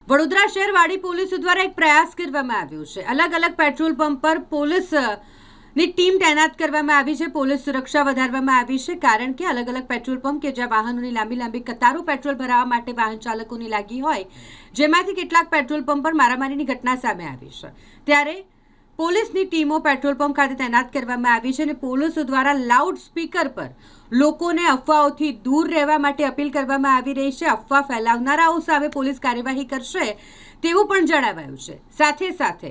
વડોદરા શહેર વાડી પોલીસ દ્વારા એક પ્રયાસ કરવામાં આવ્યો છે। અલગ અલગ પેટ્રોલ પંપ પર પોલીસની ટીમ તૈનાત કરવામાં આવી છે। પોલીસ સુરક્ષા વધારવામાં આવી છે, કારણ કે અલગ અલગ પેટ્રોલ પંપ કે જ્યાં વાહનોની લાંબી કતારો પેટ્રોલ ભરાવવા માટે વાહન ચાલકોની લાગી હોય, જેમાંથી કેટલાક પેટ્રોલ પંપ પર મારામારીની ઘટના સામે આવી છે। ત્યારે પોલીસની ટીમો પેટ્રોલ પંપ ખાતે તૈનાત કરવામાં આવી છે અને પોલીસ દ્વારા લાઉડ સ્પીકર પર લોકોને અફવાઓથી દૂર રહેવા માટે અપીલ કરવામાં આવી રહી છે। અફવા ફેલાવનારાઓ સામે પોલીસ કાર્યવાહી કરશે તેવું પણ જણાવાયું છે। સાથે સાથે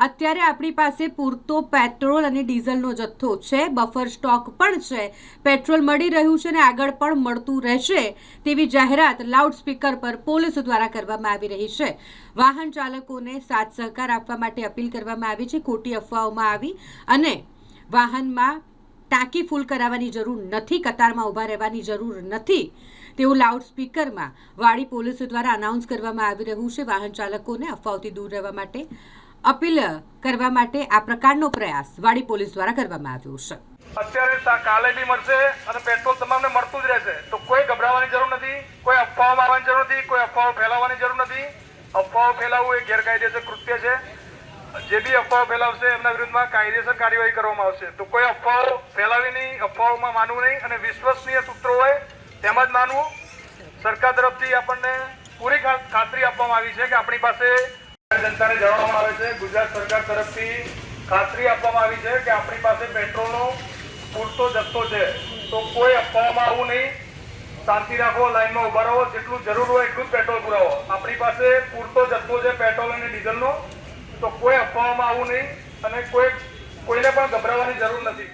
અત્યારે આપણી પાસે પૂરતો પેટ્રોલ અને ડીઝલનો જથ્થો છે, બફર સ્ટોક પણ છે, પેટ્રોલ મળી રહ્યું છે અને આગળ પણ મળતું રહેશે તેવી જાહેરાત લાઉડ સ્પીકર પર પોલીસ દ્વારા કરવામાં આવી રહી છે। વાહન ચાલકોને સાથ સહકાર આપવા માટે અપીલ કરવામાં આવી છે। ખોટી અફવાઓમાં આવી અને વાહનમાં ટાંકી ફૂલ કરાવવાની જરૂર નથી, કતારમાં ઊભા રહેવાની જરૂર નથી તેવું લાઉડ સ્પીકરમાં વાડી પોલીસ દ્વારા અનાઉન્સ કરવામાં આવી રહ્યું છે। વાહન ચાલકોને અફવાઓથી દૂર રહેવા માટે અપીલ કરવા માટે આ પ્રકારનો પ્રયાસ વાડી પોલીસ દ્વારા કરવામાં આવ્યો છે। અત્યારે કાલે બી મળશે અને પેટ્રોલ તમામને મળતું જ રહેશે, તો કોઈ ગભરાવાની જરૂર નથી, કોઈ અફવાઓમાં આવવાની જરૂર નથી, કોઈ અફવાઓ ફેલાવવાની જરૂર નથી। અફવાઓ ફેલાવવું એ ગેરકાયદેસર કૃત્ય છે। જે બી અફવાઓ ફેલાવશે એમના વિરુદ્ધમાં કાયદેસર કાર્યવાહી કરવામાં આવશે। તો કોઈ અફવાઓ ફેલાવી નહીં, અફવાઓમાં માનવું નહીં અને વિશ્વસનીય સૂત્રો હોય તેમ જ માનવું। સરકાર તરફથી આપણને પૂરી ખાતરી આપવામાં આવી છે કે આપણી પાસે જનતાને જણાવવામાં આવે છે, ગુજરાત સરકાર તરફથી ખાતરી આપવામાં આવી છે કે આપણી પાસે પેટ્રોલનો પૂરતો જથ્થો છે। તો કોઈ અફવાઓમાં આવવું નહીં, શાંતિ રાખો, લાઈનમાં ઉભા રહો, જેટલું જરૂર હોય એટલું જ પેટ્રોલ પુરાવો। આપણી પાસે પૂરતો જથ્થો છે પેટ્રોલ અને ડીઝલનો, તો કોઈ અફવાઓમાં આવવું નહીં અને કોઈને પણ ગભરાવાની જરૂર નથી।